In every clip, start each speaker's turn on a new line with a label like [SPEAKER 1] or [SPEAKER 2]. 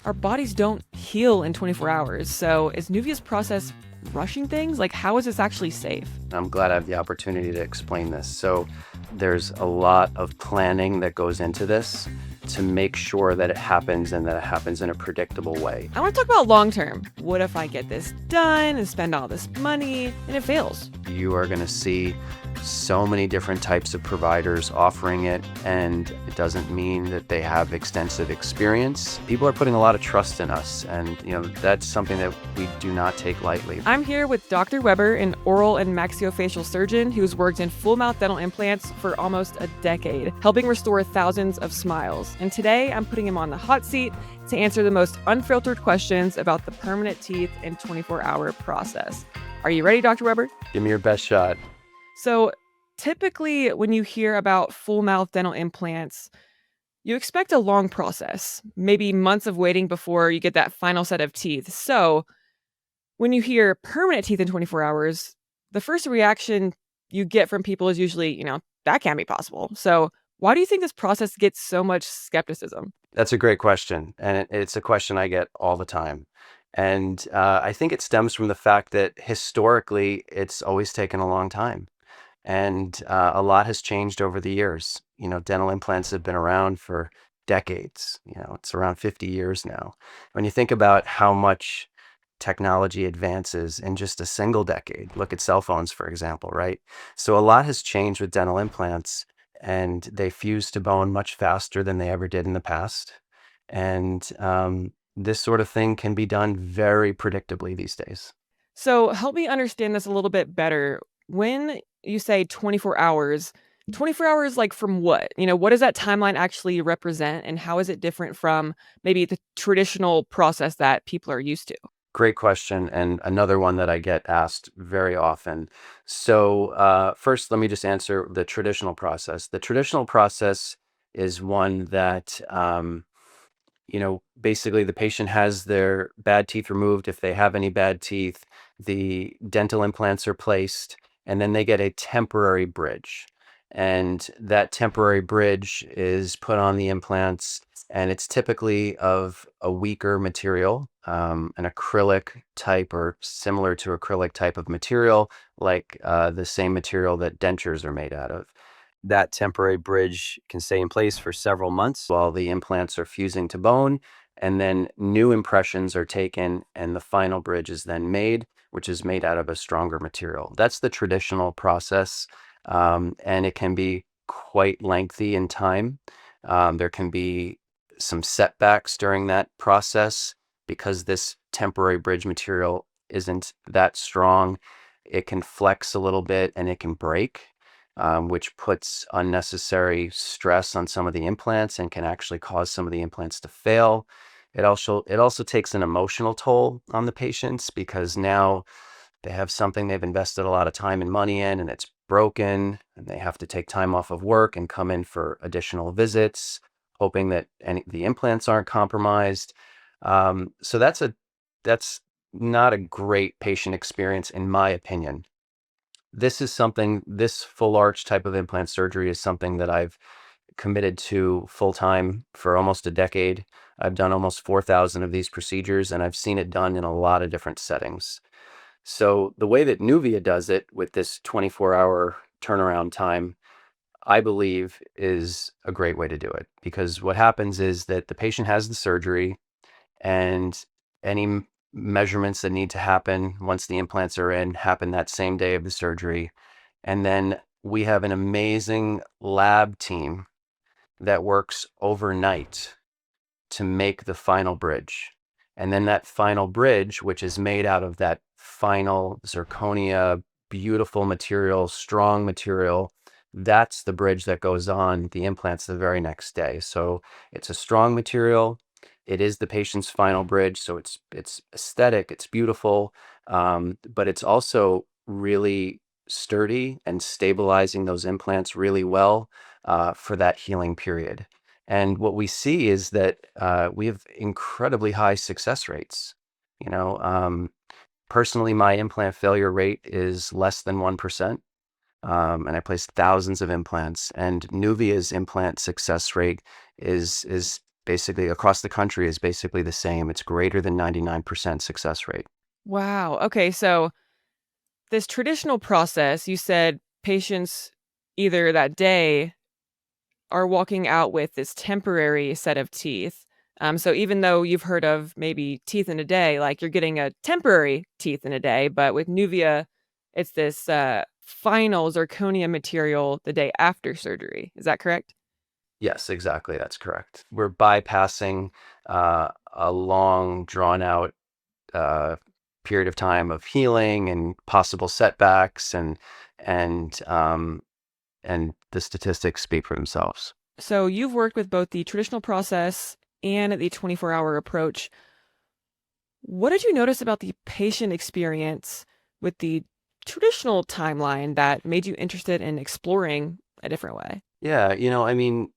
[SPEAKER 1] Our bodies don't heal in 24 hours. So is Nuvia's process rushing things? Like, how is this actually safe?
[SPEAKER 2] I'm glad I have the opportunity to explain this. So there's a lot of planning that goes into this to make sure that it happens and that it happens in a predictable way.
[SPEAKER 1] I want to talk about long term. What if I get this done and spend all this money and it fails?
[SPEAKER 2] You are going to see so many different types of providers offering it, and it doesn't mean that they have extensive experience. People are putting a lot of trust in us, and that's something that we do not take lightly.
[SPEAKER 1] I'm here with Dr. Weber, an oral and maxillofacial surgeon who's worked in full mouth dental implants for almost a decade, helping restore thousands of smiles. And today I'm putting him on the hot seat to answer the most unfiltered questions about the permanent teeth and 24-hour process. Are you ready, Dr. Weber?
[SPEAKER 2] Give me your best shot.
[SPEAKER 1] So typically when you hear about full mouth dental implants, you expect a long process, maybe months of waiting before you get that final set of teeth. So when you hear permanent teeth in 24 hours, the first reaction you get from people is usually, that can't be possible. So why do you think this process gets so much skepticism?
[SPEAKER 2] That's a great question, and it's a question I get all the time. And I think it stems from the fact that historically, it's always taken a long time. And a lot has changed over the years. Dental implants have been around for decades. It's around 50 years now. When you think about how much technology advances in just a single decade, look at cell phones, for example, right? So a lot has changed with dental implants, and they fuse to bone much faster than they ever did in the past. And this sort of thing can be done very predictably these days.
[SPEAKER 1] So help me understand this a little bit better. When you say 24 hours like from what? What does that timeline actually represent and how is it different from maybe the traditional process that people are used to?
[SPEAKER 2] Great question, and another one that I get asked very often. So, first, let me just answer the traditional process. The traditional process is one that, basically the patient has their bad teeth removed. If they have any bad teeth, the dental implants are placed, and then they get a temporary bridge. And that temporary bridge is put on the implants, and it's typically of a weaker material, an acrylic type or similar to acrylic type of material, like the same material that dentures are made out of. That temporary bridge can stay in place for several months while the implants are fusing to bone, and then new impressions are taken, and the final bridge is then made, which is made out of a stronger material. That's the traditional process, and it can be quite lengthy in time. There can be some setbacks during that process because this temporary bridge material isn't that strong. It can flex a little bit and it can break, which puts unnecessary stress on some of the implants and can actually cause some of the implants to fail. It also takes an emotional toll on the patients because now they have something they've invested a lot of time and money in, and it's broken, and they have to take time off of work and come in for additional visits, hoping that the implants aren't compromised. So that's not a great patient experience, in my opinion. This full arch type of implant surgery is something that I've committed to full time for almost a decade. I've done almost 4,000 of these procedures, and I've seen it done in a lot of different settings. So the way that Nuvia does it with this 24-hour turnaround time, I believe is a great way to do it, because what happens is that the patient has the surgery, and any measurements that need to happen once the implants are in happen that same day of the surgery. And then we have an amazing lab team that works overnight to make the final bridge. And then that final bridge, which is made out of that final zirconia, beautiful material, strong material, that's the bridge that goes on the implants the very next day. So it's a strong material. It is the patient's final bridge. So it's aesthetic, it's beautiful, but it's also really sturdy and stabilizing those implants really well for that healing period. And what we see is that we have incredibly high success rates. You know, personally, my implant failure rate is less than 1%. And I placed thousands of implants, and Nuvia's implant success rate is basically across the country is basically the same. It's greater than 99% success rate.
[SPEAKER 1] Wow. Okay, so this traditional process, you said patients either that day are walking out with this temporary set of teeth. So even though you've heard of maybe teeth in a day, like you're getting a temporary teeth in a day, but with Nuvia, it's this final zirconia material the day after surgery. Is that correct?
[SPEAKER 2] Yes, exactly. That's correct. We're bypassing a long, drawn out uh, period of time of healing and possible setbacks, and um, and the statistics speak for themselves.
[SPEAKER 1] So you've worked with both the traditional process and the 24-hour approach. What did you notice about the patient experience with the traditional timeline that made you interested in exploring a different way?
[SPEAKER 2] Yeah, I mean,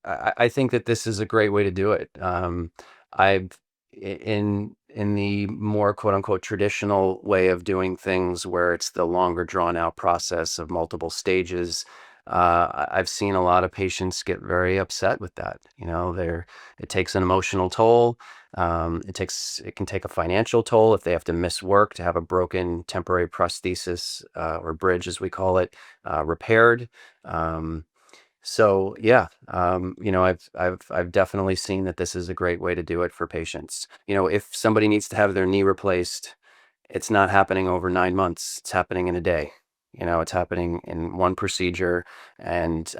[SPEAKER 2] I think that this is a great way to do it. I've in the more quote unquote traditional way of doing things, where it's the longer drawn out process of multiple stages. I've seen a lot of patients get very upset with that. It takes an emotional toll. It can take a financial toll if they have to miss work to have a broken temporary prosthesis, or bridge, as we call it, repaired. Um, so yeah, I've definitely seen that this is a great way to do it for patients. If somebody needs to have their knee replaced, it's not happening over 9 months. It's happening in a day. It's happening in one procedure, and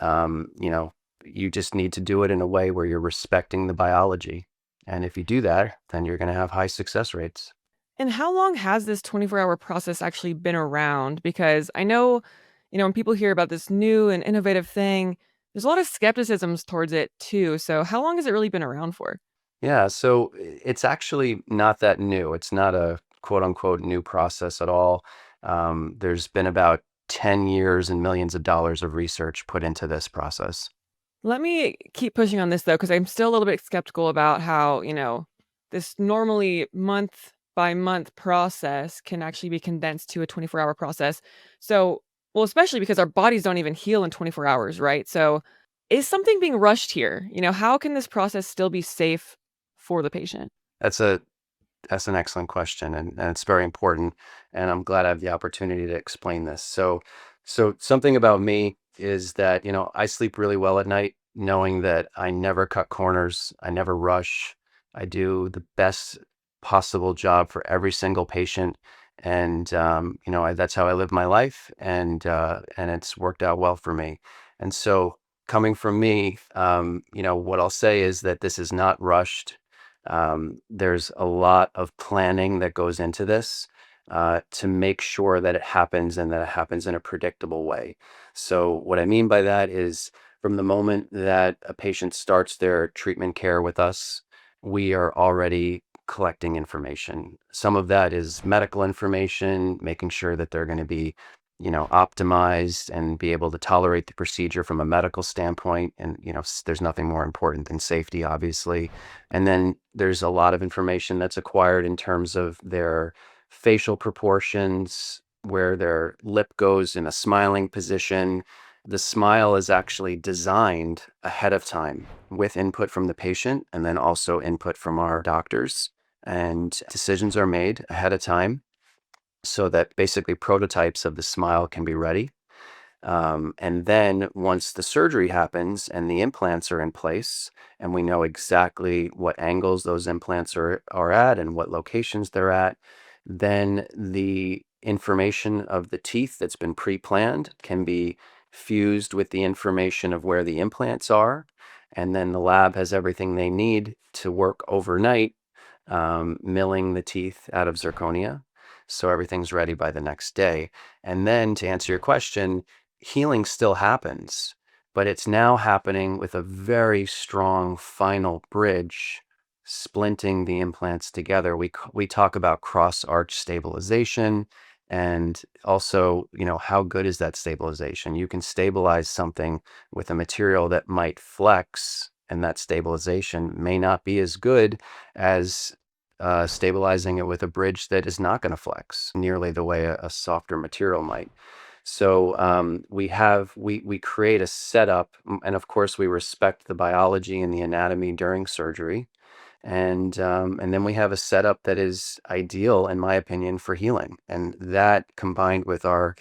[SPEAKER 2] you just need to do it in a way where you're respecting the biology. And if you do that, then you're going to have high success rates.
[SPEAKER 1] And how long has this 24-hour process actually been around? Because I know, when people hear about this new and innovative thing, there's a lot of skepticisms towards it too. So how long has it really been around for?
[SPEAKER 2] Yeah, so it's actually not that new. It's not a quote unquote new process at all. There's been about 10 years and millions of dollars of research put into this process.
[SPEAKER 1] Let me keep pushing on this though, because I'm still a little bit skeptical about how, this normally month by month process can actually be condensed to a 24-hour process. So, well, especially because our bodies don't even heal in 24 hours, right? So, is something being rushed here? How can this process still be safe for the patient?
[SPEAKER 2] That's a That's an excellent question, and it's very important. And I'm glad I have the opportunity to explain this. So something about me is that, I sleep really well at night, knowing that I never cut corners, I never rush, I do the best possible job for every single patient. And, that's how I live my life. And it's worked out well for me. And so coming from me, what I'll say is that this is not rushed. There's a lot of planning that goes into this, to make sure that it happens and that it happens in a predictable way. So, what I mean by that is, from the moment that a patient starts their treatment care with us, we are already collecting information. Some of that is medical information, making sure that they're going to be, optimized and be able to tolerate the procedure from a medical standpoint. And, there's nothing more important than safety, obviously. And then there's a lot of information that's acquired in terms of their facial proportions, where their lip goes in a smiling position. The smile is actually designed ahead of time with input from the patient and then also input from our doctors. And decisions are made ahead of time so that basically prototypes of the smile can be ready. And then once the surgery happens and the implants are in place, and we know exactly what angles those implants are at and what locations they're at, then the information of the teeth that's been pre-planned can be fused with the information of where the implants are. And then the lab has everything they need to work overnight, milling the teeth out of zirconia. So everything's ready by the next day. And then to answer your question, healing still happens, but it's now happening with a very strong final bridge, splinting the implants together. We talk about cross arch stabilization, and also, how good is that stabilization? You can stabilize something with a material that might flex, and that stabilization may not be as good as stabilizing it with a bridge that is not going to flex nearly the way a softer material might. So we create a setup, and of course we respect the biology and the anatomy during surgery, and then we have a setup that is ideal, in my opinion, for healing. And that combined with our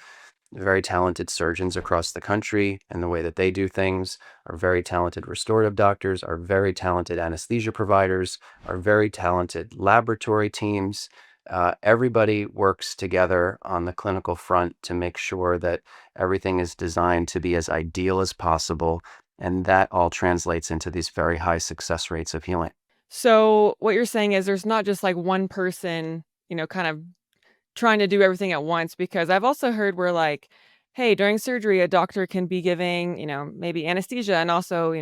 [SPEAKER 2] very talented surgeons across the country and the way that they do things, our very talented restorative doctors, our very talented anesthesia providers, our very talented laboratory teams. Everybody works together on the clinical front to make sure that everything is designed to be as ideal as possible. And that all translates into these very high success rates of healing.
[SPEAKER 1] So, what you're saying is there's not just, like, one person, kind of trying to do everything at once, because I've also heard where, like, hey, during surgery, a doctor can be giving, maybe anesthesia and also,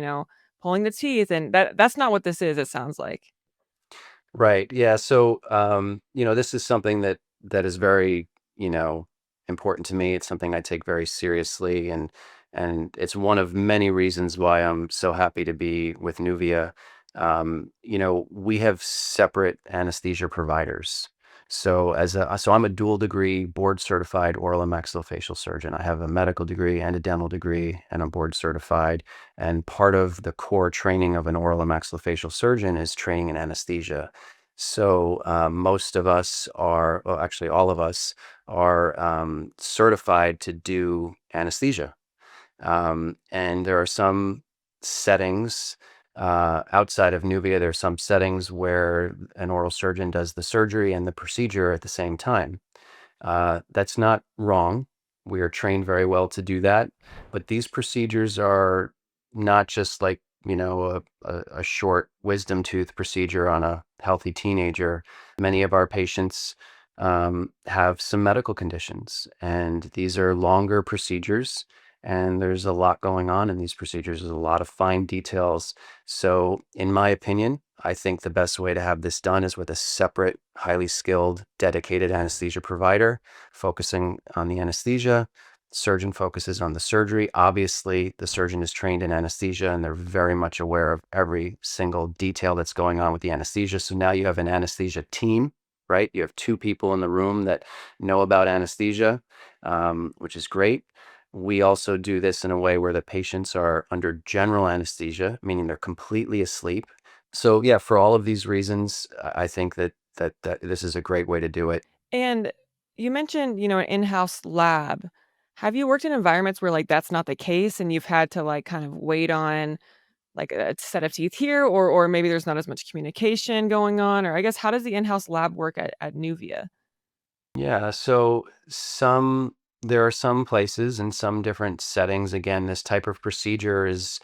[SPEAKER 1] pulling the teeth, and that's not what this is, it sounds like.
[SPEAKER 2] Right. Yeah. So, this is something that is very, important to me. It's something I take very seriously, and it's one of many reasons why I'm so happy to be with Nuvia. We have separate anesthesia providers. So I'm a dual degree board certified oral and maxillofacial surgeon. I have a medical degree and a dental degree, and I'm board certified. And part of the core training of an oral and maxillofacial surgeon is training in anesthesia. So most of us are, well, actually, all of us are certified to do anesthesia. And there are some settings outside of Nuvia, there are some settings where an oral surgeon does the surgery and the procedure at the same time. That's not wrong. We are trained very well to do that. But these procedures are not just like, a short wisdom tooth procedure on a healthy teenager. Many of our patients have some medical conditions, and these are longer procedures. And there's a lot going on in these procedures. There's a lot of fine details. So, in my opinion, I think the best way to have this done is with a separate, highly skilled, dedicated anesthesia provider focusing on the anesthesia. Surgeon focuses on the surgery. Obviously, the surgeon is trained in anesthesia and they're very much aware of every single detail that's going on with the anesthesia. So now you have an anesthesia team, right? You have two people in the room that know about anesthesia, which is great. We also do this in a way where the patients are under general anesthesia, meaning they're completely asleep. So yeah, for all of these reasons, I think that this is a great way to do it.
[SPEAKER 1] And you mentioned, an in-house lab. Have you worked in environments where, like, that's not the case and you've had to, like, kind of wait on, like, a set of teeth here, or maybe there's not as much communication going on, or I guess how does the in-house lab work at Nuvia?
[SPEAKER 2] Yeah, so there are some places in some different settings. Again, this type of procedure is,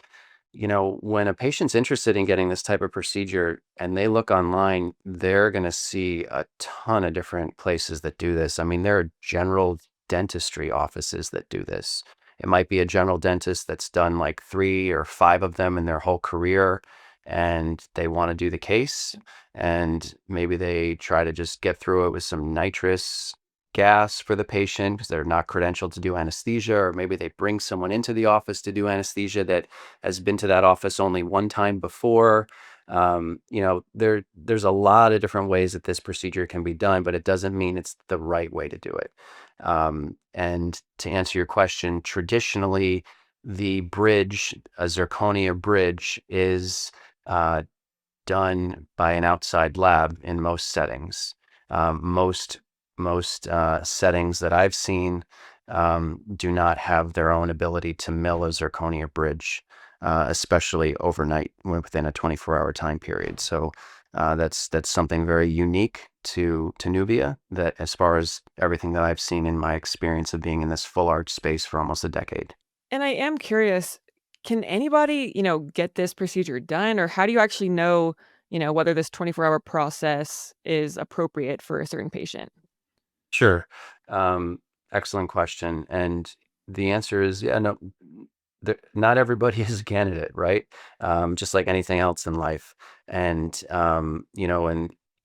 [SPEAKER 2] when a patient's interested in getting this type of procedure and they look online, they're going to see a ton of different places that do this. I mean, there are general dentistry offices that do this. It might be a general dentist that's done like three or five of them in their whole career, and they want to do the case. And maybe they try to just get through it with some nitrous gas for the patient because they're not credentialed to do anesthesia, or maybe they bring someone into the office to do anesthesia that has been to that office only one time before. There's a lot of different ways that this procedure can be done, but it doesn't mean it's the right way to do it. And to answer your question, traditionally, the bridge, a zirconia bridge, is uh, done by an outside lab in most settings. Most settings that I've seen do not have their own ability to mill a zirconia bridge, especially overnight within a 24-hour time period. So that's something very unique to Nubia. That, as far as everything that I've seen in my experience of being in this full arch space for almost a decade.
[SPEAKER 1] And I am curious, can anybody, get this procedure done, or how do you actually know, whether this 24-hour process is appropriate for a certain patient?
[SPEAKER 2] Sure. Um, Excellent question. And the answer is, yeah, no, not everybody is a candidate, right? Just like anything else in life. And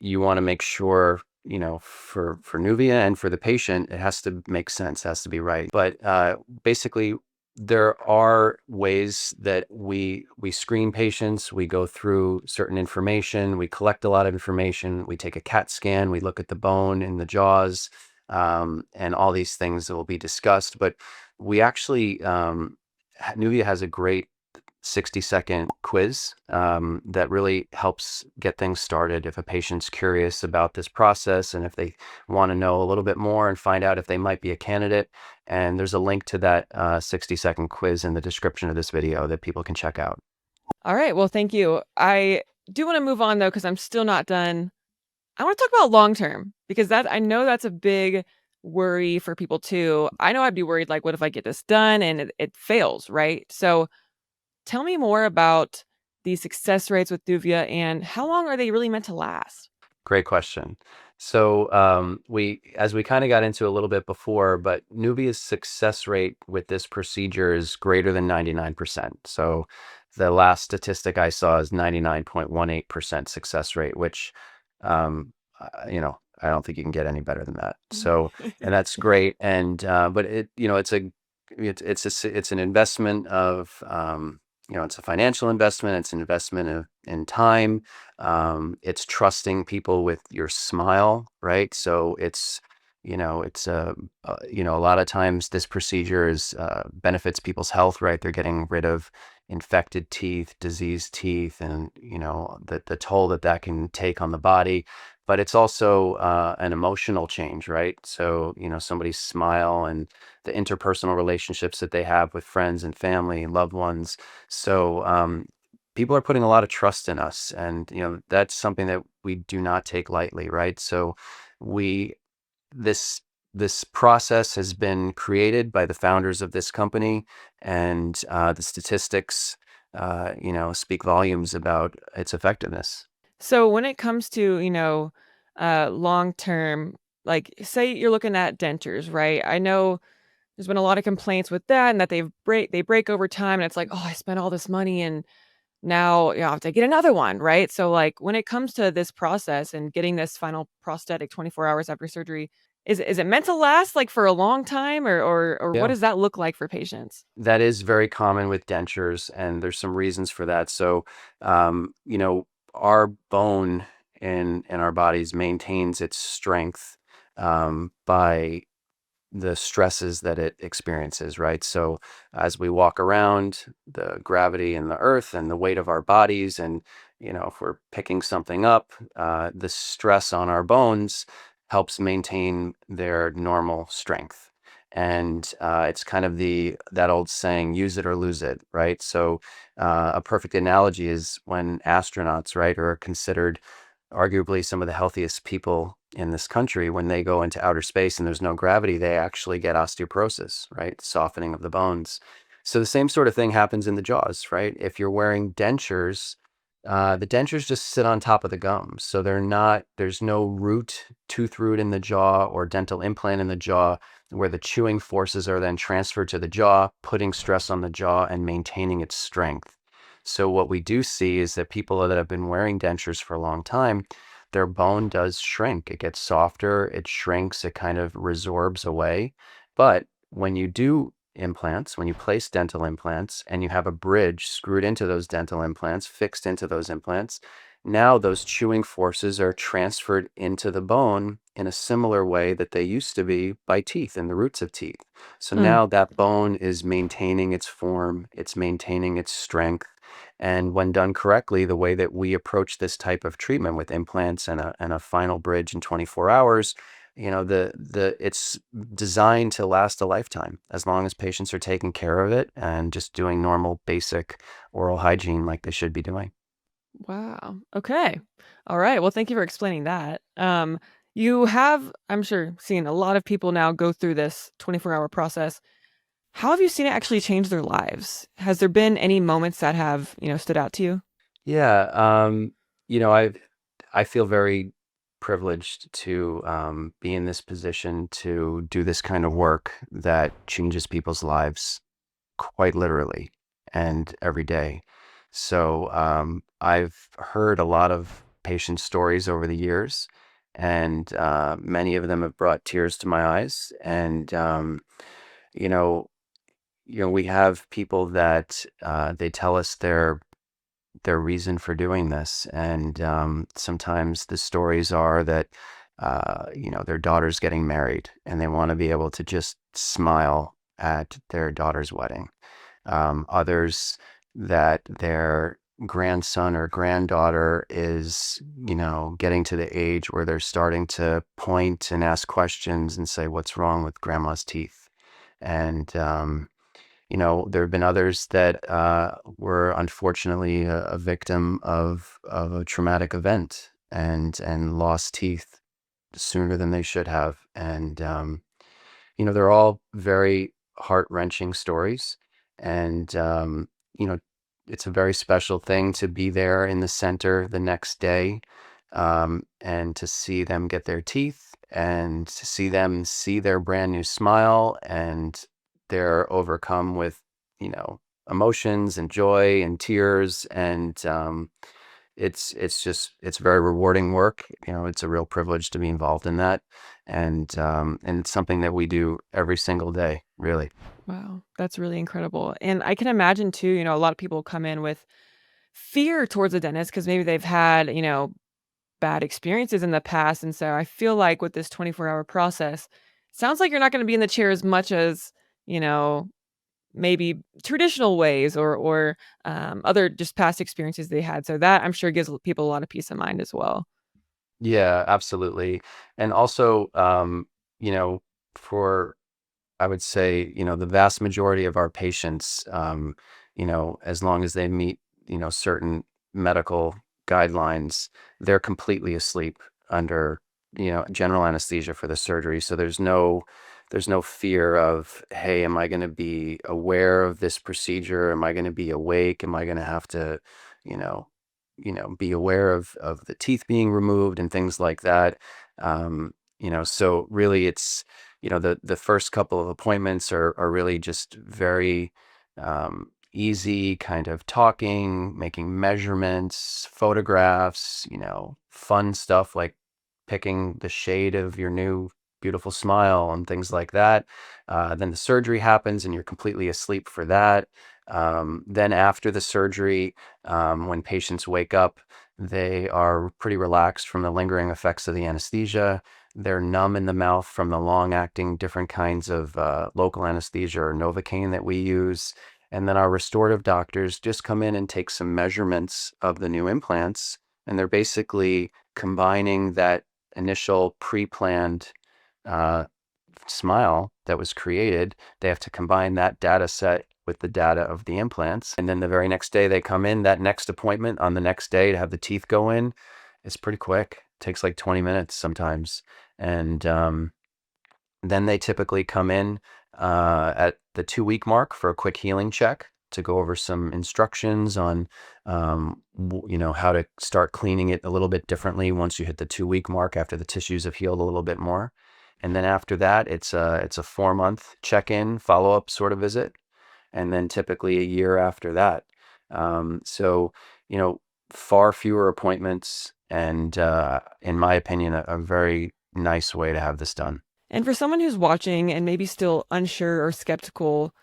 [SPEAKER 2] you want to make sure, for Nuvia and for the patient, it has to make sense, has to be right. But basically, there are ways that we screen patients, we go through certain information, we collect a lot of information, we take a CAT scan, we look at the bone in the jaws, and all these things will be discussed. But we actually, Nuvia has a great 60-second quiz that really helps get things started if a patient's curious about this process and if they want to know a little bit more and find out if they might be a candidate. And there's a link to that 60-second quiz in the description of this video that people can check out.
[SPEAKER 1] All right. Well, thank you. I do want to move on though, because I'm still not done. I want to talk about long term because I know that's a big worry for people too. I know I'd be worried like, what if I get this done and it fails, right? So tell me more about the success rates with Duvia and how long are they really meant to last?
[SPEAKER 2] Great question. So as we kind of got into a little bit before, but Nuvia's success rate with this procedure is greater than 99%. So the last statistic I saw is 99.18% success rate, which, I don't think you can get any better than that. So, and that's great. And but it's an investment of it's a financial investment. It's an investment in time. It's trusting people with your smile, right? So it's a lot of times this procedure is benefits people's health, right? They're getting rid of infected teeth, diseased teeth, and the toll that can take on the body. But it's also an emotional change, right? So somebody's smile and the interpersonal relationships that they have with friends and family and loved ones. So people are putting a lot of trust in us, and that's something that we do not take lightly, right? So we this this process has been created by the founders of this company, and the statistics, speak volumes about its effectiveness.
[SPEAKER 1] So when it comes to, long term, like say you're looking at dentures, right? I know there's been a lot of complaints with that and that they break over time and it's like, oh, I spent all this money and now I have to get another one, right? So like when it comes to this process and getting this final prosthetic 24 hours after surgery, is it meant to last like for a long time or what
[SPEAKER 2] Yeah.
[SPEAKER 1] does that look like for patients?
[SPEAKER 2] That is very common with dentures, and there's some reasons for that. So, our bone in our bodies maintains its strength by the stresses that it experiences, right? So as we walk around, the gravity in the earth and the weight of our bodies, and if we're picking something up, the stress on our bones helps maintain their normal strength. And it's kind of that old saying, use it or lose it, right? So a perfect analogy is when astronauts, right, are considered arguably some of the healthiest people in this country. When they go into outer space and there's no gravity, they actually get osteoporosis, right? Softening of the bones. So the same sort of thing happens in the jaws, right? If you're wearing dentures, the dentures just sit on top of the gums. So there's no tooth root in the jaw or dental implant in the jaw where the chewing forces are then transferred to the jaw, putting stress on the jaw and maintaining its strength. So what we do see is that people that have been wearing dentures for a long time, their bone does shrink. It gets softer, it shrinks, it kind of resorbs away. But when you do implants, when you place dental implants and you have a bridge screwed into those dental implants, fixed into those implants, now those chewing forces are transferred into the bone in a similar way that they used to be by teeth and the roots of teeth. So
[SPEAKER 1] Mm.
[SPEAKER 2] now that bone is maintaining its form, it's maintaining its strength. And when done correctly, the way that we approach this type of treatment with implants and a final bridge in 24 hours, it's designed to last a lifetime as long as patients are taking care of it and just doing normal basic oral hygiene like they should be doing.
[SPEAKER 1] Wow. Okay. All right. Well, thank you for explaining that. You have, I'm sure, seen a lot of people now go through this 24-hour process. How have you seen it actually change their lives? Has there been any moments that have, stood out to you?
[SPEAKER 2] Yeah, you know, I feel very privileged to be in this position to do this kind of work that changes people's lives quite literally and every day. So I've heard a lot of patient stories over the years, and many of them have brought tears to my eyes. And you know, we have people that they tell us their reason for doing this. And sometimes the stories are that their daughter's getting married and they want to be able to just smile at their daughter's wedding. Others that their grandson or granddaughter is, getting to the age where they're starting to point and ask questions and say, "What's wrong with grandma's teeth?" And there have been others that were unfortunately a victim of a traumatic event and lost teeth sooner than they should have. And they're all very heart-wrenching stories. And you know, it's a very special thing to be there in the center the next day, and to see them get their teeth and to see them see their brand new smile, and they're overcome with, emotions and joy and tears. And it's very rewarding work. It's a real privilege to be involved in that. And it's something that we do every single day, really.
[SPEAKER 1] Wow, that's really incredible. And I can imagine too, a lot of people come in with fear towards the dentist because maybe they've had, bad experiences in the past. And so I feel like with this 24-hour process, sounds like you're not going to be in the chair as much as, you know, maybe traditional ways or other just past experiences they had. So that I'm sure gives people a lot of peace of mind as well.
[SPEAKER 2] Yeah, absolutely. And also, you know, for I would say, the vast majority of our patients, as long as they meet, certain medical guidelines, they're completely asleep under, general anesthesia for the surgery. So there's no fear of, hey, am I going to be aware of this procedure? Am I going to be awake? Am I going to have to, you know, be aware of the teeth being removed and things like that? So really it's, the first couple of appointments are really just very easy, kind of talking, making measurements, photographs, fun stuff like picking the shade of your new beautiful smile and things like that. Then the surgery happens and you're completely asleep for that. Then after the surgery, when patients wake up, they are pretty relaxed from the lingering effects of the anesthesia. They're numb in the mouth from the long-acting different kinds of local anesthesia or Novocaine that we use. And then our restorative doctors just come in and take some measurements of the new implants. And they're basically combining that initial pre-planned uh, smile that was created. They have to combine that data set with the data of the implants. And then the very next day they come in, that next appointment on the next day to have the teeth go in, it's pretty quick. It takes like 20 minutes sometimes. And then they typically come in at the 2-week mark for a quick healing check to go over some instructions on, how to start cleaning it a little bit differently once you hit the 2-week mark after the tissues have healed a little bit more. And then after that, it's a 4-month check-in follow-up sort of visit, and then typically a year after that. So, you know, far fewer appointments, and in my opinion, a very nice way to have this done.
[SPEAKER 1] And for someone who's watching and maybe still unsure or skeptical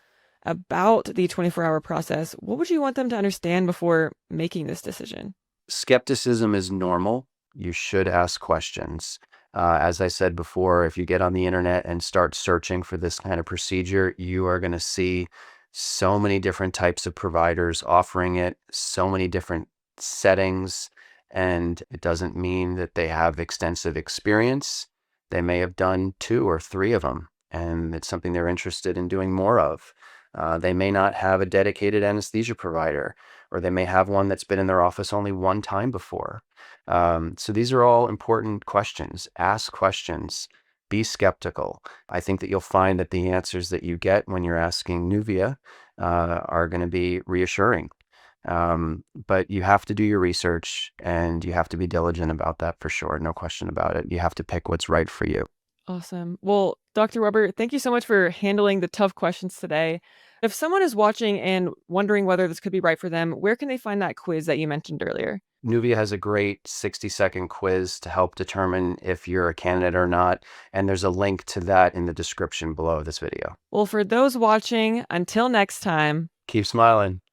[SPEAKER 1] about the 24-hour process, what would you want them to understand before making this decision?
[SPEAKER 2] Skepticism is normal. You should ask questions. As I said before, if you get on the internet and start searching for this kind of procedure, you are going to see so many different types of providers offering it, so many different settings, and it doesn't mean that they have extensive experience. They may have done 2 or 3 of them, and it's something they're interested in doing more of. They may not have a dedicated anesthesia provider, or they may have one that's been in their office only one time before. So these are all important questions. Ask questions. Be skeptical. I think that you'll find that the answers that you get when you're asking Nuvia are going to be reassuring. But you have to do your research and you have to be diligent about that for sure. No question about it. You have to pick what's right for you.
[SPEAKER 1] Awesome. Well, Dr. Weber, thank you so much for handling the tough questions today. If someone is watching and wondering whether this could be right for them, where can they find that quiz that you mentioned earlier?
[SPEAKER 2] Nuvia has a great 60-second quiz to help determine if you're a candidate or not. And there's a link to that in the description below this video.
[SPEAKER 1] Well, for those watching, until next time.
[SPEAKER 2] Keep smiling.